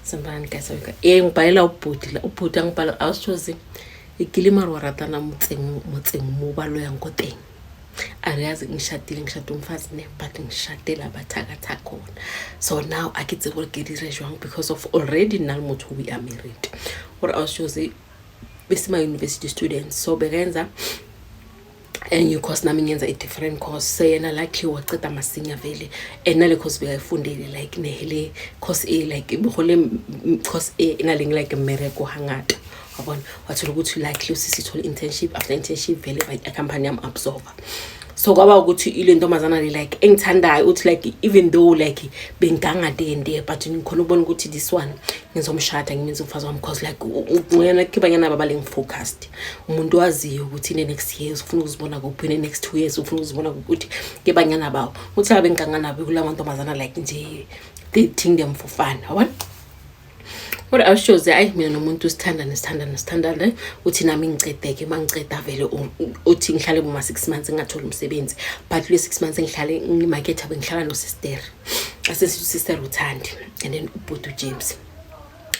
Sambani guys ngibhalela ubhuti angibhala awushozi ikilimari waratana mutseng mo balo yang koteng ariyazi ngishadile ngishada umfazi ne but ngishadela abathakatha khona. So now akitse go get irejwang because of already nalmotho we are married or awushozi besima university students so begenza and you course nami ngenza a different course so yena likely waqeda masinya vele and nale course bekayifundele like nehele course A like ibhole course A inaling like mereko hangata yabona wathola ukuthi likely usisithola internship after internship vele by a company am absorber. So kwaba ukuthi ile ntombazana le like engithandayo uthi like even though like bengangadende but ngikhona ukubona ukuthi this one ngizomshada ngimenza umfazi wami because like ngiyana kibanyana baba lengifocused umuntu waziyo ukuthi in the next years ufuna ukuzibona kuphi in the next 2 years ufuna ukuzibona ukuthi kibanyana bawo uthi abengangana kula ntombazana like nje they think them for fun yabona. What I shows I mina nomuntu sithandana uthi nami ngicedeke mangiceda vele uthi ngihlale kuma 6 months ngathola umsebenzi but le 6 months ngihlale ngimarket abengihlala no sister sister uThandi and then ubhuti James.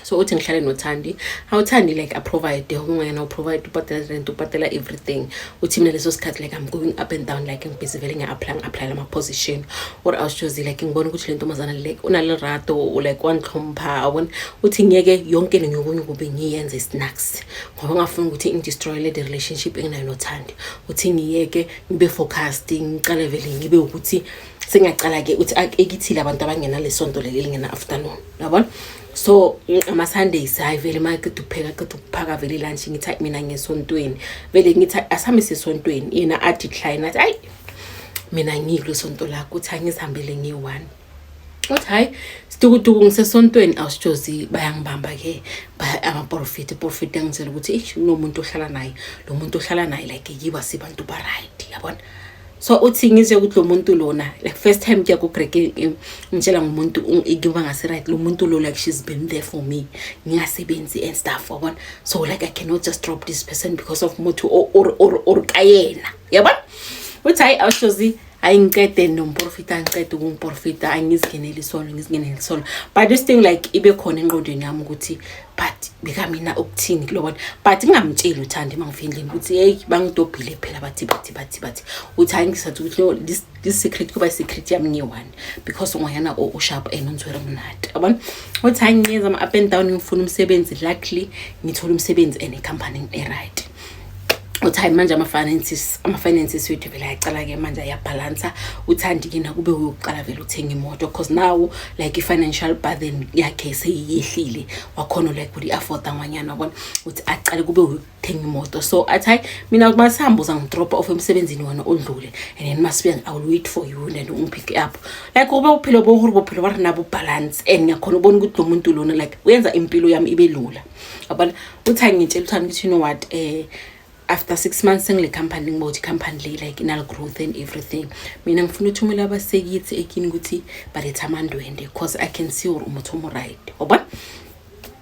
So uthi ngihlale noThandi awuthandi like I provide ungayena uprovide upatela rent upatela everything uthi mina leso sikhathi like I'm going up and down like ngibusy vele apply ama position or I was choose like ngibona ukuthi lento mazana like unalerato like wanhlompa awon uthi ngiyeke yonke ngiyokunye kube ngiyenze snacks ngoba ngafuna ukuthi indestroy the relationship enginayo noThandi uthi ngiyeke ngibe focused ngiqale vele ngibe ukuthi singaqala ke uthi ekithile abantu abangena lesonto leli ngena afternoon yabona. So ama Sundays hayi vele mayiqeda ukuphaka vele lunch ngithi mina ngesontweni vele ngithi asami sesontweni yena athi decline athi hayi mina ngikho lesonto lakho uthi angizihambele ngi1 uthi hayi situkutuku ngisesontweni awushozi bayangibamba ke ama profit angizela ukuthi unomuntu ohlala naye lo muntu ohlala naye like yiba sibantu ba right yabona. So uthi ngize ukuthi lo muntu lona like first time ke ku break ngitshela ngomuntu ngiba ngase right lo muntu lo like she's been there for me ngiyasebenzi and stuff yabona. So like I cannot just drop this person because of mutu or kayena yabona. Uthi hayi awushozi ayinqede nomprofita angiqede ukumprofita angizigenele isolo but this thing like ibe khona engqondweni yami ukuthi but bekamina ukuthini kulobona but ngingamtsheli uThandi mangifindleni ukuthi hey bangidobhile phela bathi uthi angisathi ukuthi this secret kuba secret yami ngi1 because ungayana osharp enonzwera mnati yabona. Uthi angiyenza ama up and down ngifuna umsebenzi luckily ngithola umsebenzi ene company right. Uthi manje ama finances wethu vele ayacala ke manje ayabalance uThandi kina kube uyoqala vele uthenga imoto because now like financial burden yakhe seyiyehlile wakhona like ukuthi afford amanyana yabona uthi aqale kube uthenga imoto. So athi mina kumasambuza ngidrop off emsebenzini wona ondlule and then must be I will wait for you and then ungipick up like ube uphilo bohuru bari nabo balance and ngiyakhona ubona ukuthi lo muntu lona like uyenza impilo yami ibe lula yabona. Uthi ngitshela uThandi ukuthi you know what after 6 months ngile company ngiboti company le like inal growth and everything mina ngifuna uthumela abasekithi ekini ukuthi balethamandwende because I can see umuthomo right yabona.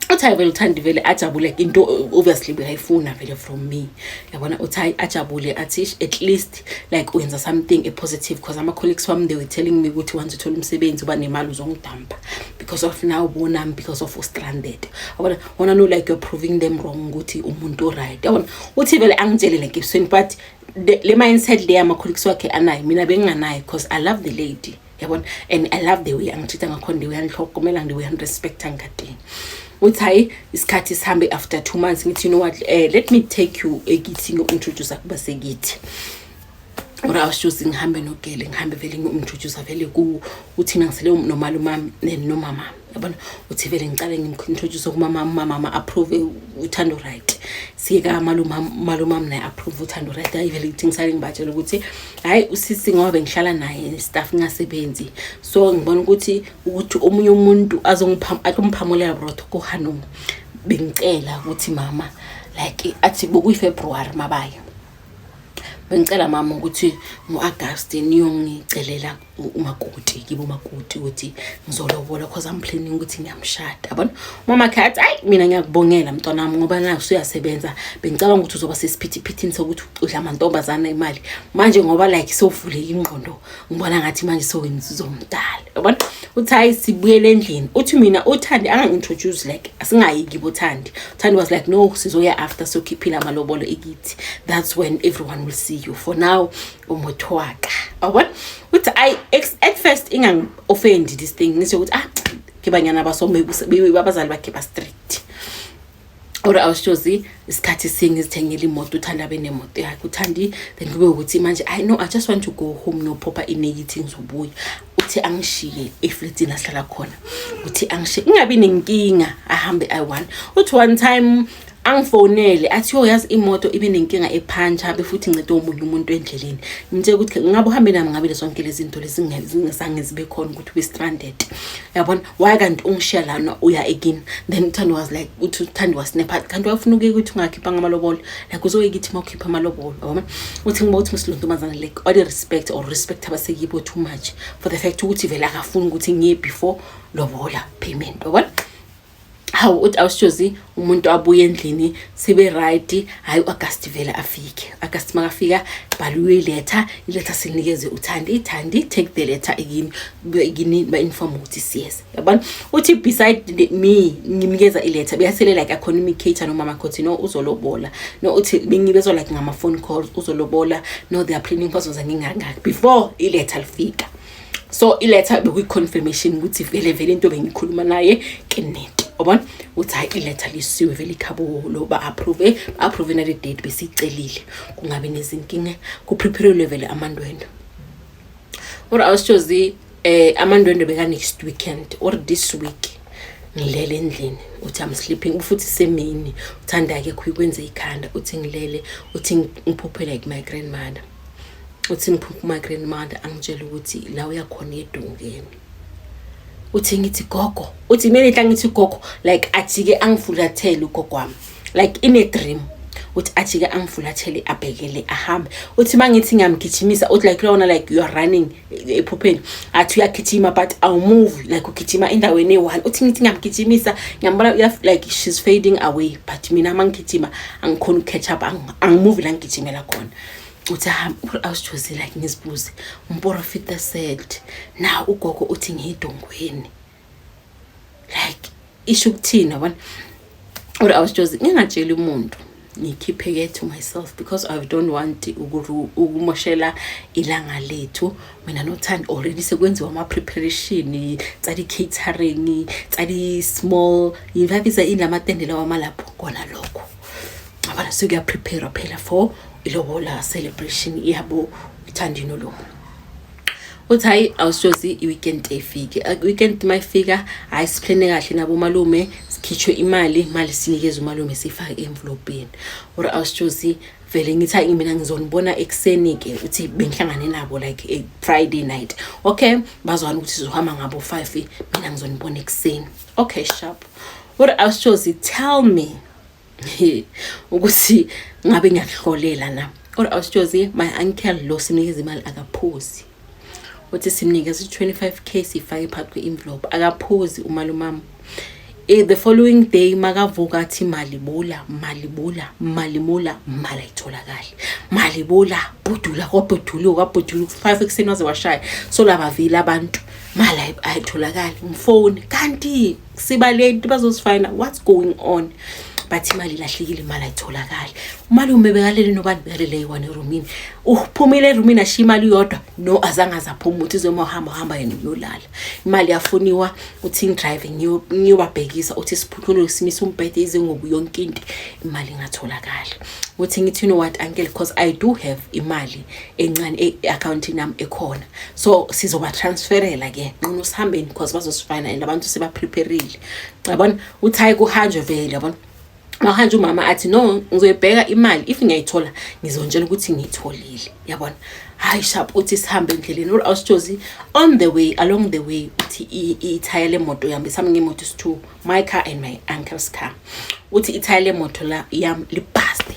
Uthi vele uThandi vele ajabule into obviously bayifuna vele from me yabona. Uthi ajabule athi at least like wenza something a positive because ama colleagues wami they were telling me ukuthi once uthola umsebenzi uba nemali uzongidampa because of now bona because of stranded yabona. Wona no like you're proving them wrong ukuthi umuntu right yabona. Uthi vele angitshele like ibsweni but le mindset le ama colleagues wakhe anayi mina benginganayi because I love the lady yabona and I love the way angithetha ngakhona the way angihlokomela the way angirespecta ngati. Uthi isikhathi sihambe after 2 months ngithi you know what let me take you ekithi ngi-introduce kubasekithi or I was choosing ngihambe nogele ngihambe vele ngi-introduce vele ku uthina ngisele nomalumami nomama yabona. Uthi vele ngicale ngi-introduce kumama approve uThando right sika malumami naye approve uThando right ayi vele ithi ngisale ngibatshela ukuthi hayi usisi ngoba ngihlala naye staff ngasebenzi so ngibona ukuthi omunye umuntu azomphamulela brotho koHanong bengicela ukuthi mama like athi bokuyi February mabaya bengicela mama ukuthi ngo-August niyongicelela umakoti kibo umakoti ukuthi ngizolobola because I'm planning ukuthi ngiyamshada yabona. Mama khathi ayi mina ngiyakubongela mntwana wami ngoba nawe usuyasebenza bengicabanga ukuthi uzoba sesiphithini sokuthi udla amantombazana imali manje ngoba like sovuleka ingqondo ngibona ngathi manje sowenza uzomdala yabona. Uthi hayi sibuyele endlini uthi mina uThandi angangintroduce like asingayiki boThandi. Uthandi was like no sizoya after so khiphila amalobolo ekithi, that's when everyone will see you. For now umothwaka yabona. Uthi I at first ingang offend this thing ngisho ukuthi kibanyana basome babazali bakhe ba strict. Or awushozi isikhathi singizithengela imoto uThanda benemoto yakhe uThandi then kube ukuthi manje I know I just want to go home no proper inekithi ngizobuya. Uthi angishiye eflatini asihlala khona uthi angishiye ingabi nenkinga ahambe I1. Uthi one time angifonele athi yazi imoto ibe nenkinga ephanja befuthi incede omunye umuntu endleleni ngithe ukuthi ngabe uhambe nami ngabe lesonke lezi zinto lezingezinge zibe khona ukuthi ube stranded yabona. Why kanti ungishiya lana uya again. Then Thandi was like uthi Thandi was snap kanti wafuna ukuthi ungakhipha ngamalobolo like uzoyikithi mawukhipha amalobolo yabona. Uthi ngiba uthi musilontomazana like all the respect or respect abasekibo too much for the fact ukuthi vela akafuni ukuthi ngiye before lobola payment yabona. How uthi awushozi umuntu abuye endlini sibe right hayi August vela afike. August makafika bhaluwe letter iletter sinikeze uThandi iThandi take the letter igini ba inform ukuthi siyeza yabona. Uthi beside me ngimnikeza iletter beyasele like a communicator no mama khothi no uzolobola no uthi bengibezwa like ngama phone calls uzolobola no they are planning because ngingangaki before iletter lifika. So iletter bekuyi confirmation ukuthi vele into bengikhuluma naye kenet yabona. Uthi hayi iletter lisiwe vele ikhabo lo ba approve na date besicelile kungabe nezinkinga ku prepare level amandwendo. Or awushozi amandwendo beka next weekend or this week ngilele endlini uthi I'm sleeping futhi semini uThanda ke kuyikwenza ikhanda uthi ngilele uthi ngiphuphe like my grandmother. Uthi ngiphupha my grandmother angitshela ukuthi la uyakhona edongeni. Uthi ngithi gogo uthi mina enhla ngithi gogo like ajike angifulathele ugogo wami like in a dream. Uthi ajike angifulathele abhekele ahambe. Uthi mangithi ngiyamgijimisa uthi like lona like you are running ephupheni athi uyagijima but I'll move like ugijima endaweni e1. Uthi ngithi ngiyamgijimisa ngiyambona like she's fading away but mina mangigijima angikhona catch up angimove la ngigijimela khona. Uthi awushozi like ngizibuze umprofita said now ugogo uthi ngidongweni like isho ukuthina yabona. Or awushozi ngingatshela umuntu ngikhipheke to myself because I don't want ukumoshela ilanga lethu. Mina noThandi already sekwenziwa ama preparation tsadi catering tsadi small yivavisa inamatendela wamalapho kona lokho abana sukuya prepare phela for ilobola celebration yabo Thandino lo. Uthi hayi awushozi iweekend efike weekend mayifika ayisiplane kahle nabo malume sikhitshwe imali sinikeze umalume sifake envelopeni. Or awushozi vele ngithi mina ngizonibona ekseni ke uthi bengihlangane nabo like a Friday night. Okay bazwana ukuthi sizohamba ngabo 5 mina ngizonibona ekseni. Okay sharp. Or awushozi tell me ukuthi ngabe ngiyahlolela na. Or awushozi my uncle lo sinikeza imali akaphuzi. Uthi simnikeza 25k sifake phakathi kwe-envelope akaphuzi umalumama. The following day makavuka athi malibula ayitholakala. Malibula budula kwabudula 5 ekseni waze washaya. So laba vile abantu mali ayitholakala ngifone kanti siba late bazosifina what's going on. But imali lahlekile imali ayitholakala. Umalume bekalele nobani bekalele yiwane roomini. Uphumile roomini ashiya imali yodwa no azange azaphuma uthi hamba yena uyolala. Imali yafuniwa uthi driving ngiyobabhekisa uthi siphuthule simisa umbhede izingubo yonke into imali ingatholakala. Uthi ngithi no what uncle because I do have imali encane account nami ekhona. So sizoba transferela ke nqino sihambeni because bazosifina and abantu seba prepareile. Yabona uthi hayi kuhanjwe vele yabona. Mahanje umama athi no ngizoyibheka imali if ngiyayithola ngizonjela ukuthi ngiyitholile yabona. Hayi sharp uthi sihambe endleleni or awushozi along the way uthi ithaya lemoto yami sami ngemoto is2 my car and my uncle's car. Uthi ithaya lemoto la yami lipaste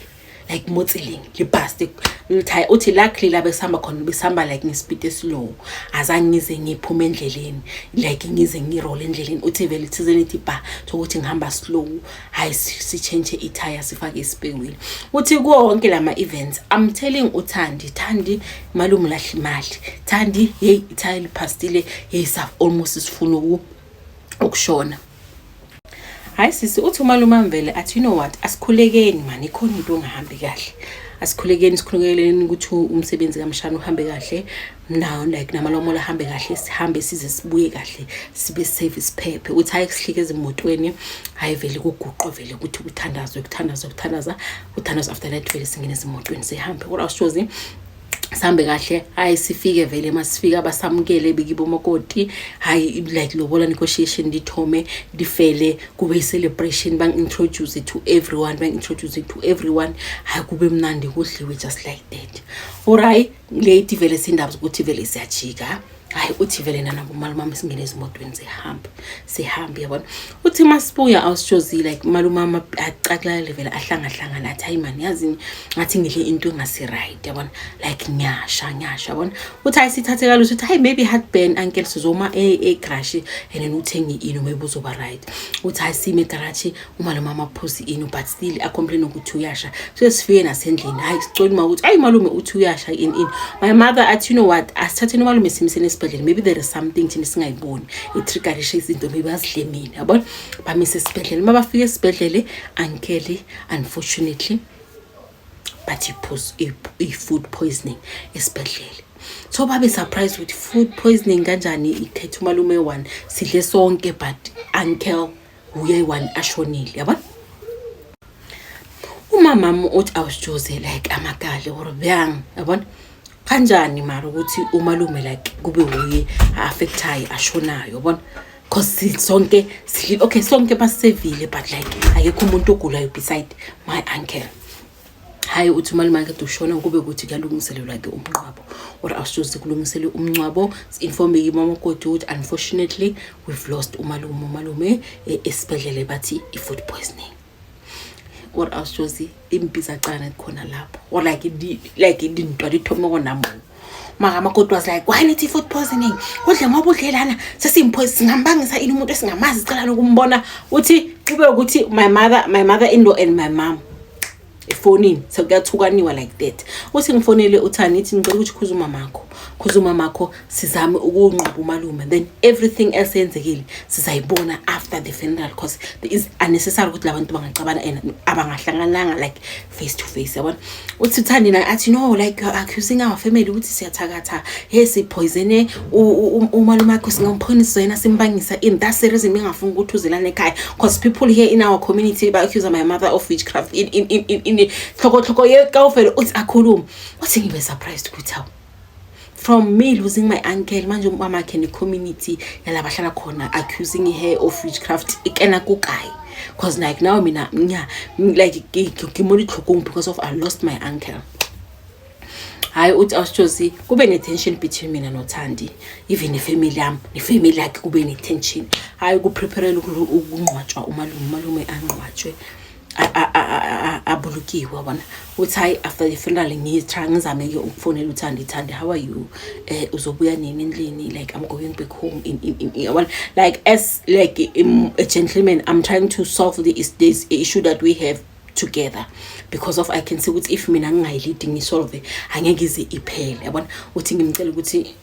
like motseling libhaste uthi uthi luckily la besihamba khona besihamba like ngespeed eslow azange ngize ngiphume endleleni like ngize ngirole endleleni uthi vele ithizeni ithi ba ukuthi ngihamba slow hayi si change itire sifake ispeed wheel uthi konke lama events I'm telling Thandi malume lahla imali Thandi hey itire liphastile hey sa almost sifuna ukushona. Hayi sisi uthi umalume mvele athi you know what asikhulekeni man ikhona into ongahambi kahle sikhulukeleni ukuthi umsebenzi kaMshana uhambe kahle now like namalomola hambe kahle sihambe size sibuye kahle sibe service phephe uthi hayi kuhlike ezimotweni hayi vele kuguqo vele ukuthi ukuthandaza after that vele singene ezimotweni sihambe kodwa sithozi sambe kahle hayi sifike vele masifika basamukele bekibo makoti hayi like lobola negotiation ndithome difele kube celebration introduce to everyone hayi kube mnandi kudliwe just like that alright lady vele sindaba ukuthi vele siyajika hayi uthi vele nabo malume singene ezimotweni sihambe yabona uthi masibuya awushozi like malume aqaqala vele ahlanga athi hayi man yazi ngathi ngidle into engasi right yabona like nyasha yabona uthi ayisithathe kaluthi uthi hayi maybe heartburn uncle sizoma crash and then uthengi ini maybe uzoba right uthi ayisime garage umalume amaphuzi ini but still a complain ukuthi uyasha so sifike nasendlini hayi sicela uma ukuthi hayi malume uthi uyasha in my mother athi you know what asithathe umalume simisene maybe there is something thina singayiboni itriggerisha izinto maybe azidlemile yabona bamise esibhedlela mabafika esibhedlela uncle unfortunately but food poisoning esibhedlela so babe surprised with food poisoning kanjani ikhetha umalume one sidle sonke but uncle uye one ashonile yabona umama uthi awujoze like amakale or byang yabona kanjani mara ukuthi umalume like kube uye affectayo ashonayo yabona cause sonke okay sonke basevile but like ayekho umuntu ogulayo beside my uncle hayi uthi umalume akhe ushona kube ukuthi kuyalungiselelwa ke umnqwabo or awusuze kulungisele umnqwabo inform imama kodwa ukuthi unfortunately we've lost umalume esibhedlela bathi food poisoning or awusuze imbiza cana khona lapho or like idintwa lithome konamo mama kodwa was like why need food poisoning udle ngoba udlelana sesimpoise singambangisa ini umuntu esingamazi sicela ukumbona uthi kube ukuthi my mother in law and my mom efonini sekuyathukaniwa like that uthi ngifonele uthani ithi ngicela ukuthi khuza umamakho sizame ukunqoba umalume then everything else yenzekile sizayibona after the funeral because there is unnecessary ukuthi labantu bangacabana abangahlangananga like face to face yabona uthi uthandi na athi no like accusing our family ukuthi siyathakatha yes poisone umalume akho singamphonisa yena simbangisa in that series ngingafuna ukuthi uzelane ekhaya because people here in our community ba accuse my mother of witchcraft in hloko yeka ufele uthi akhuluma uthi ngibe surprised ukuthi how from me losing my uncle manje umama akhe ne community yalabahlala khona accusing her of witchcraft ikena kukai because like now mina like ngimoni hlokong because of I lost my uncle hayi uthi awuchozi kube ne tension between mina noThandi even ifamily yami nefamily yakhe kube ne tension hayi ku prepare ukungqwatshwa umalume anqwatshwe abulukiwe wabona uthi hayi after the funeral ngizame ke ukufonela uThandi how are you uzobuya nini endlini like I'm going back home in like as like a gentleman I'm trying to solve this issue that we have together because of I can see ukuthi if mina ngingayilidi ngisolve angeke ize iphele yabona uthi ngimcela ukuthi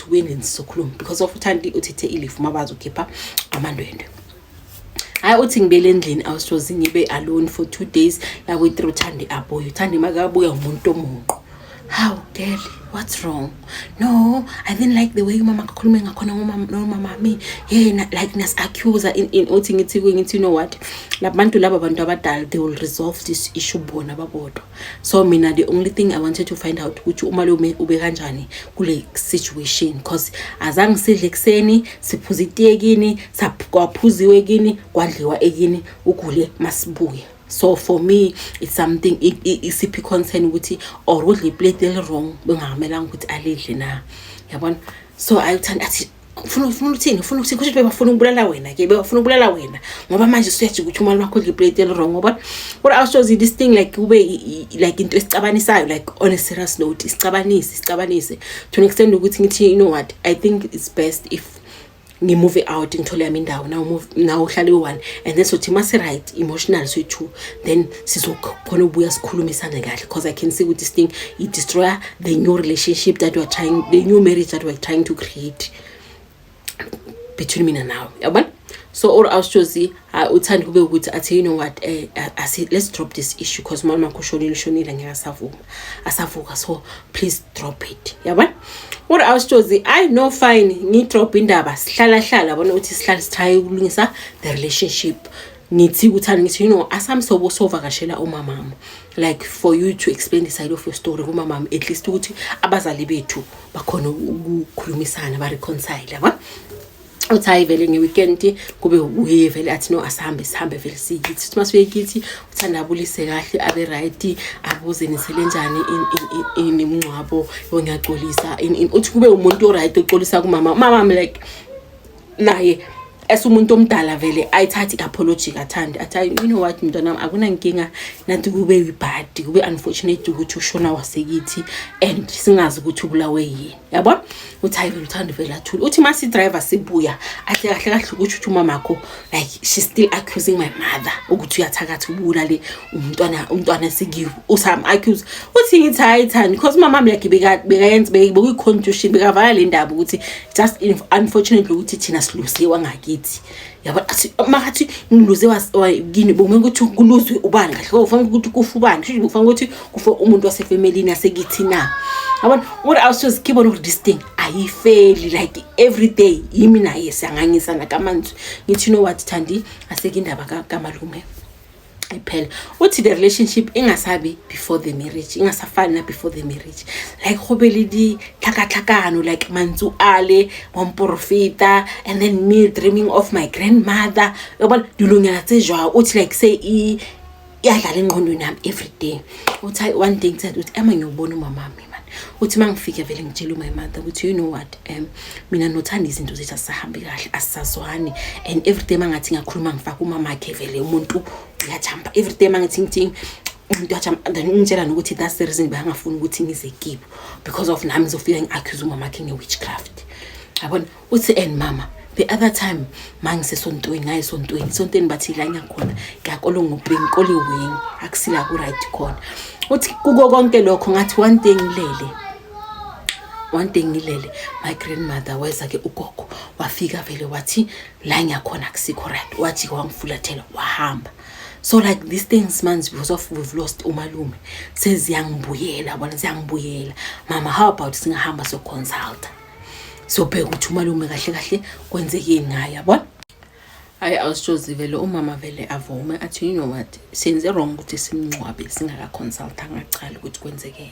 wena sizokhuluma because of uThandi uthithe ilifu mabazo khipha amandwendwe I uthi ngibele endlini awusoze ngibe alone for 2 days la we through Thandi abuya uThandi makabuya umuntu omunqo how girl what's wrong no I didn't like the way mama kakhuluma ngakhona ngomama me yena like nas accuser in uthi ngithi you know what labantu laba bantu abadala they will resolve this issue bona babodwa so mina the only thing I wanted to find out ukuthi umalume ube kanjani kule situation because azange sidle ekseni siphuza itiyekini saphuphuziwe kini kwadliwa ekini ukule masibuye so for me it's something isiphi concern ukuthi or udle plate wrong bengamelanga ukuthi alidle na yabona so I uthanda athi ufuna ukuthini kusho ukuthi bebafuna ukubulala wena ke bebafuna ukubulala wena ngoba manje usuyathi ukuthi umali wakho liplate wrong ngoba what I shows you this thing like kube like into esicabanisayo like on a serious note isicabanise to an extent ukuthi ngithi you know what I think it's best if ngimove out ngithole yami indawo now uhlale one and then so mase right emotional so too then sizokhona ubuya sikhulumisana kahle because I can see with this thing it destroy the new relationship that we are trying, the new marriage that we are trying to create between me and now yabona. So or awushozi uthanda kube ukuthi athi you know what I said let's drop this issue because mama kushonile ngiyasavuma asavuka so please drop it yabona. Or awushozi I know fine ngi drop indaba sihlala bona uthi sihlala sithaye ukulungisa the relationship nithi uthanda ngithi you know asamsobo sovakashela umamama like for you to explain the side of your story kumamama at least ukuthi abazali bethu bakhona ukukhulumisana ba reconcile yabona. Uthayi vele ngeweekend kube uye vele athi no sihambe vele siyithi sithi masiyekithi uthanda abulise kahle abe right abuze nisele njani imncwabo yonyaxolisa uthi kube umuntu o right oxolisa kumama like naye esumuntu omdala vele ayithathi apology kathandi athi you know what mntwana akunankinga nathi kube bad kube unfortunate ukuthi ushona wasekithi and singazi ukuthi ubulawe yini yabona. Uthi vele uthanda vele athula uthi masi driver sibuya athi kahle ukuthi umama wakho like she still accusing my mother ukuthi uyathakatha ubulale umntwana sikiwe usam accuse uthi ngithi ayithani because mama like bekayenza bekuyiconfusion bekavala le ndaba ukuthi just unfortunately ukuthi thina silusiwa ngakithi yaba athi makathi ngiluze wasini bomenga ukuthi kuluzwe ubani kahle ufanga ukuthi kufa ubani kusho ufanga ukuthi kufa umuntu wasefamily nasekithi na yabona. What I was just keep on with this thing I feel like every day yimi naye siyanganyisana kamanzi ngithi you know what Thandi aseke indaba kamalume iphela uthi the relationship ingasabi before the marriage ingasafani na before the marriage like khobele di tlhakatlhakano like manzu ale wamprofita and then me dreaming of my grandmother yabona dilonyana tse jwa uthi like say iyadlala engqondweni yami every day. Uthi one thing said uthi ama ngiyobona umama wami man uthi mangifike vele ngitshela my mother ukuthi you know what mina nothanda izinto zethu asihambe kahle asisazwani and every day mangathi ngakhuluma ngifaka umama wakhe vele umuntu uyajamba every day mangathi umuntu uyajamba then ngitshela ukuthi that's the reason bangafuni ukuthi ngize kibo because of nami ngizofika ngiaccuse umama wakhe nge-witchcraft yabona. Uthi and mama the other time mangisesontweni ngayisontweni bathi la ngiyakhona ngiyakolo ngobhenkoli wing akusila ku right khona. Uthi kuko konke lokho ngathi one day ngilele my grandmother weza ke ugogo wafika vele wathi la ngiyakhona akusikho right wathi kwangifulathela wahamba. So like these things man because of we've lost umalume seziyangibuyela bona ziyangibuyela mama how about singahamba so consult so bheka ukuthi umalume kahle kwenzekeni ngaye yabona. Awushozi vele umama vele avume athi you know what senze wrong ukuthi simncwabe singaka consult angacala ukuthi kwenzekeni.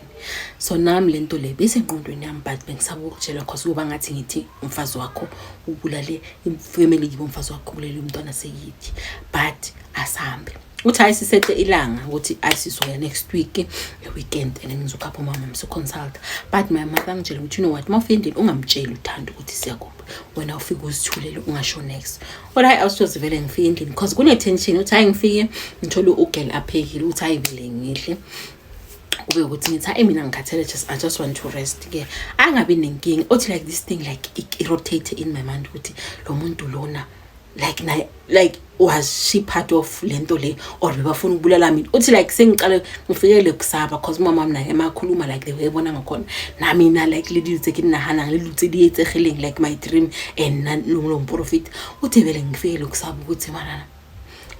So nami lento le bese engqondweni yami but bengisaba ukutshela because kuba ngathi ngithi umfazi wakho ubulale ifamily yibo umfazi wakho ubulale umntwana seyithi but asambe. Uthi ayisisete ilanga ukuthi ayisizoya next week weekend and ngizokhapha umama mse consult but my mother ngitshela ukuthi you know what mawufendile ungamtsheli uthanda ukuthi siyakuba wena ufike uzithulele ungasho next. What I also vele ngifike endlini because kune tension uthi ngifike ngithola ugirl aphekile uthi ayivele ngihle kube ukuthi ngithi mina ngikhathele I just want to rest ke angabi nenkingi. Uthi like this thing like it rotate in my mind ukuthi lo muntu lona like was she part of lento le or bebafuna ukubulala mina. Uthi like sengiqale ngifikele kusaba because mama wami naye emakhuluma like the way ebona ngakhona nami na like leli litseki nahana ngelutsi liyetsegheleng like my dream and no profit. Uthi vele ngifikele kusaba ukuthi mana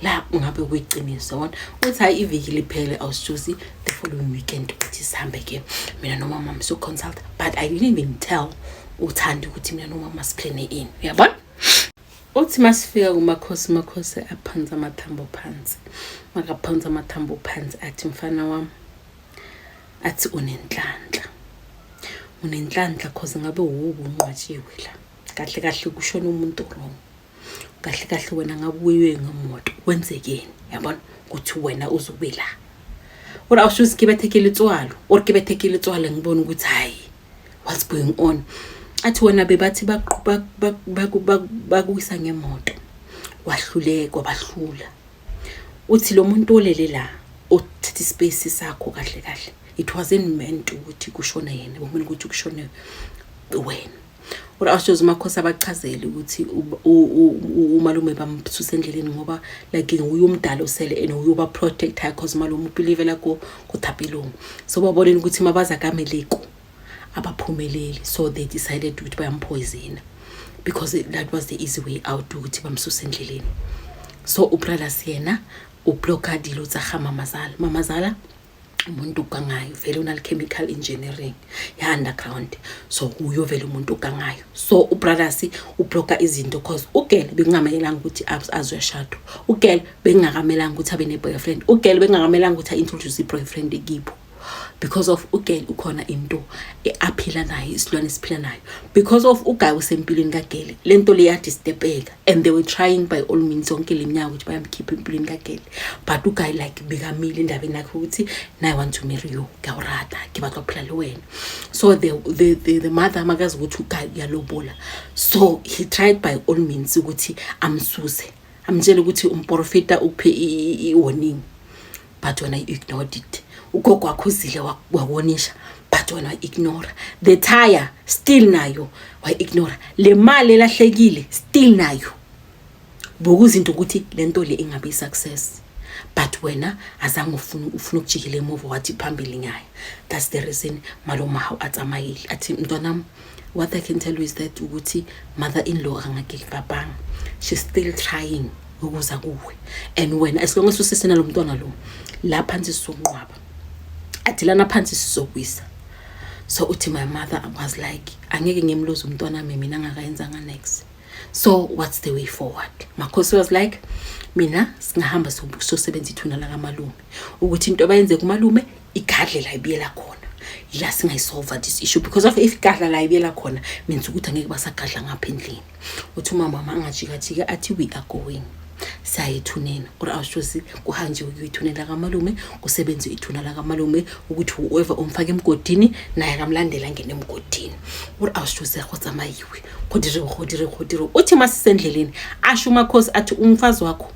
la ungabe kuyiqiniso wona. Uthi hayi iviki liphele awusijuzi the following weekend uthi sihambe ke mina nomama so consult but I didn't even tell uthanda ukuthi mina nomama siplane in uyabona. Uthi masifika kumakhosi aphansi amathambo phansi makaphansi amathambo phansi athi mfana wami athi unenhlanhla cause ngabe unqwatshiwe la kahle kushona umuntu wrong kahle wena ngabuyiwe ngemoto kwenzekeni yabona ukuthi wena uzube la ora awushuzi kibethekile itswalo or kibethekile itswalo ngibona ukuthi hayi what's going on. athi wena bebathi bakuwisa ngemoto wahluleka wabahlula uthi lo muntu olele la uthatha ispace sakho kahle kahle it wasn't meant ukuthi kushone yena bomini ukuthi kushone wena awushoza umakhosi abachazele ukuthi umalume bamsusa endleleni ngoba like nguye umdala usele and uyoba protect her because malume ubelieve la kuthapilungu so babona ukuthi mabaza kameleko abaphumeleli so they decided ukuthi bayampoison because that was the easy way out ukuthi bamsusa endleleni so ubrother siyena ublocka dilo tsa mamazala umuntu ugangayo vele unal chemical engineering ya underground so uyo vele umuntu ugangayo so ubrothers ublocka izinto because ugele bengamelanga ukuthi azoyashado ugele bengakamelanga ukuthi abe ne boyfriend ugele bengakamelanga ukuthi introduce boyfriend ekibo because of ugele ukhona into eaphila nayo isilwane esiphila nayo because of ugayi usempilweni kagele lento le yadisturbeka and they were trying by all means onke leminyaka ukuthi bayamkhipha empilweni kagele but ugayi like bekamile indabeni yakhe ukuthi I want to marry you ngawurata ngibatwa phila lo wena so the mother makazi ukuthi ugayi yalobola so he tried by all means ukuthi amsuse amtshela ukuthi umprofita uphe iwarning but when I ignored it ugogo wakho uzile wawonisha but wena ignore the tire still nayo wa ignore le mali elahlekile still nayo bokuzinto ukuthi lento le ingabe success but wena azange ufuna ukujikela emuva wathi phambili ngaya that's the reason maloma how atsamayile athi mntwanami what I can tell you is that ukuthi mother-in-law angagivabanga she's still trying ukuza kuwe and wena as long as usisena lo mntwana lo la phansi sokunqwaba athilana phansi sizokwisa so uthi my mother was like angeke ngimloza umntwana mina ngakayenzanga next so what's the way forward makhosi was like mina singahamba sosebenza ithuna la kamalume ukuthi into abayenze kumalume igadle la ibiyela khona ila singayisolve this issue because of if igadla la ibiyela khona means ukuthi angeke basagadla ngapha endlini uthi mama mangajika athi we are going sayithuneni awushozi kuhanje ukuyithunela kamalume kusebenza ithuna la kamalume ukuthi whoever umfaka emgodini naye akamlandela ngene emgodini awushozi yakhotsamayiwe khodire uthi masisendleleni asho umakhosi athi umfazi wakho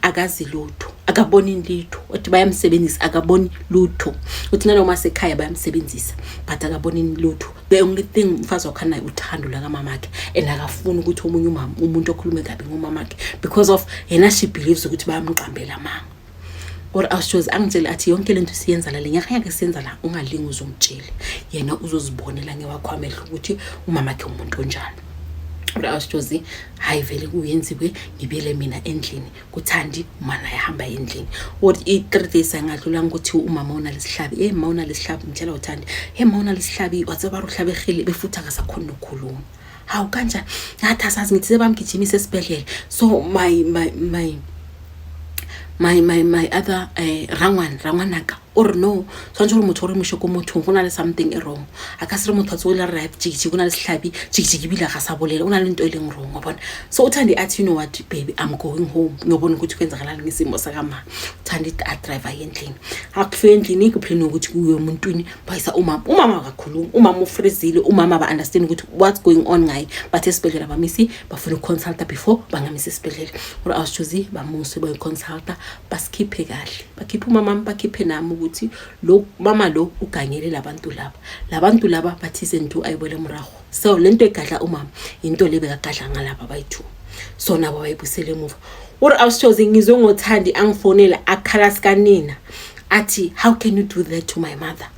akazi lutho akaboni litho uthi bayamsebenzisa akaboni lutho uthi naloma sekhaya bayamsebenzisa but akaboni lutho the only thing umfazi wakho naye uthando la kamamakhe and akafuni ukuthi omunye umuntu okhulume kabi ngomamakhe because of yena she believes ukuthi bayamqambela mama awushozi angitshela athi yonke lento siyenza la lenyaka yakhe siyenza la ungalingi uzomtshela yena uzozibonela ngewakho amehlo ukuthi umamakhe umuntu onjani awushozi hayi vele kuyenziwe ngibele mina endlini kuthandi mana yahamba endlini i3 days angadlula ukuthi umama una lesihlabi mama una lesihlabi ngitshela uthandi mama una lesihlabi watsaba ruhlabe khile befutha akasakhona ukukhuluma hawu kanja ngathi asazi ngithi sebamgijimise esibhedlela so my other rangwanaka or no so nje motho re moshoko motho gona le something wrong akasire motho tsola rap jiki kuna le sihlabi jiki bila ga sa bolela una le into eleng wrong ngobona so uthandi athi you know what baby I'm going home ngiyobona ukuthi kwenzakala ngisimo sakama uthandi a driver endlini akufike endlini kuphela ukuthi kuyo umuntu bayisa umama kakhulu umama ufrezile umama ba understand ukuthi what's going on ngayi but esibhedlela bamisi bafuna uconsult before bangamisa esibhedlela or awushozi bamuse boy consult baskipe kahle bakhipha umama bakhiphe nami ukuthi lo mama lo uganyele labantu laba bathi sentu ayibole mrago so lento egadla umama into lebe kagadla ngalapha bayithu so nabo bayibusele emuva awushozi ngizwe ngothandi angifonela akhala sikanina athi how can you do that to my mother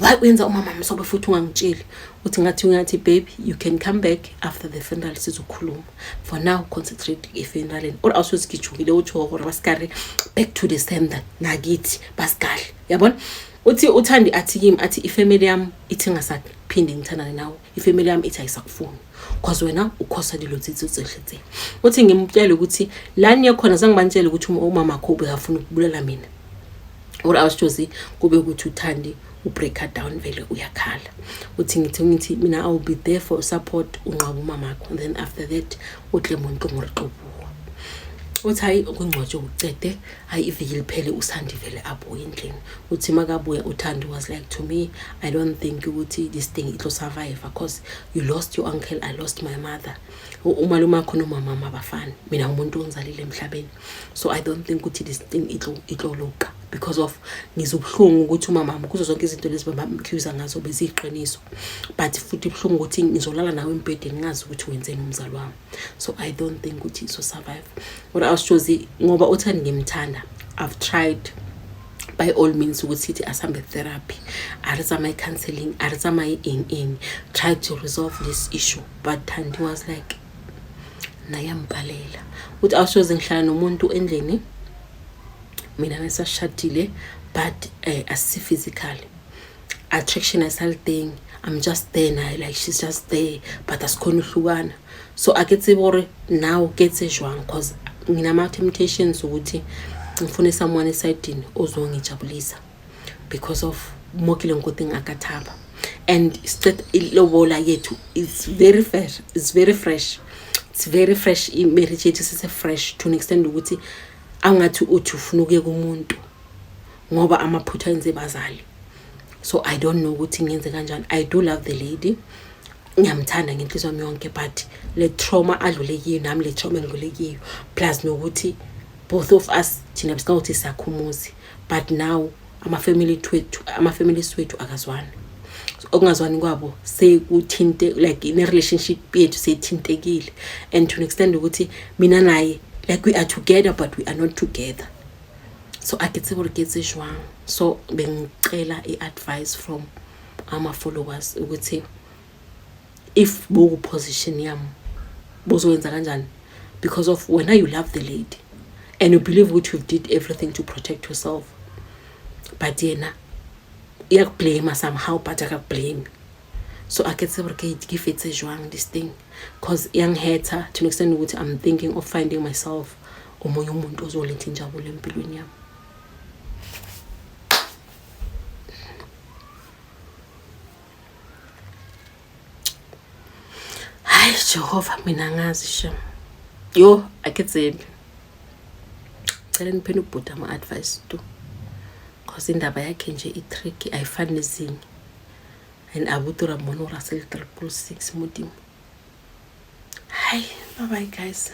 why wenza umama msobe futhi ungangitsheli uthi ngathi babe you can come back after the funeral sizokhuluma for now concentrate funeral awushozi kijukile uthi basikare back to the standard nakithi basikale yabona uthi uthandi athi kimi athi ifamily yami ithi ngasaphinde ngithandane nawe ifamily yami ithi ayisakufuni because wena ukhosa dilo tsitsi uthi ngimtshela ukuthi lani yakhona sangibantshela ukuthi umama wakho ubekafuna ukubulala mina awushozi kube ukuthi uthandi break her down vele uyakhala uthi ngithi mina I will be there for support unqaba umama wakho and then after that uhle umuntu ngoriqobuwa uthi hayi ukungcwatshwa ucede hayi iviki liphele uSandi vele abuye endlini. Uthi makabuya uThandi was like, to me, I don't think ukuthi this thing it will survive because you lost your uncle, I lost my mother. Umalume wakho nomama abafani, mina umuntu ongizalile emhlabeni, so I don't think ukuthi this thing itloluka because of ngizobhlungu ukuthi umama kuzo zonke izinto lezi bamaccuser ngazo beziqiniso, but futhi ibhlungu ukuthi ngizolala nawe embedeni ngazi ukuthi wenzeni umzali wami. So I don't think ukuthi so survive. What I was choosing ngoba uThandi ngimthanda, I've tried by all means ukuthi sithi asambe therapy, my counseling, my in try to resolve this issue, but Thandi was like nayambhalela ukuthi awushoze ngihlala nomuntu endlini mina nesashadile, but as physically attraction thing, I'm just there now, like she's just there, but asikhona uhlukana. So aketsi bore now gets ejwang because nginama temptations ukuthi ngifune someone esidini ozongijabulisa because of mokile ngothing akathaba, and straight ilobola yethu it's very fresh, it's very fresh. Marriage yethu is fresh to an extent ukuthi angathi uthi ufuna ukuye kumuntu ngoba amaphutha enze bazali. So I don't know ukuthi ngenze kanjani. I do love the lady, ngiyamthanda ngenhliziyo yami yonke, but le trauma adlule kiyo nami le trauma ngidlule kiyo, plus nokuthi both of us thina besingawuthi sakhumuzi, but now ama-family wethu akazwani. So okungazwani kwabo sekuthinte like in a relationship yethu sethintekile, and to an extent ukuthi mina naye like we are together but we are not together. So aketsi bore getse jwang. So bengicela i-advice from ama followers ukuthi if boku position yami bozowenza kanjani, because of when you love the lady and you believe what you did everything to protect yourself, but yena blame somehow, but blame. So I can say give it a jwang this thing, cause young hater to an extent ukuthi I'm thinking of finding myself omunye umuntu ozoletha injabulo empilweni yami. Hayi Jehova, mina ngazi sha. Yo aketsi cela niphe ubhuti ama advice tu, cause indaba yakhe nje i-tricky ayifani nezinye, and abutura mono Russell 666 mudimo. Hi, bye bye guys.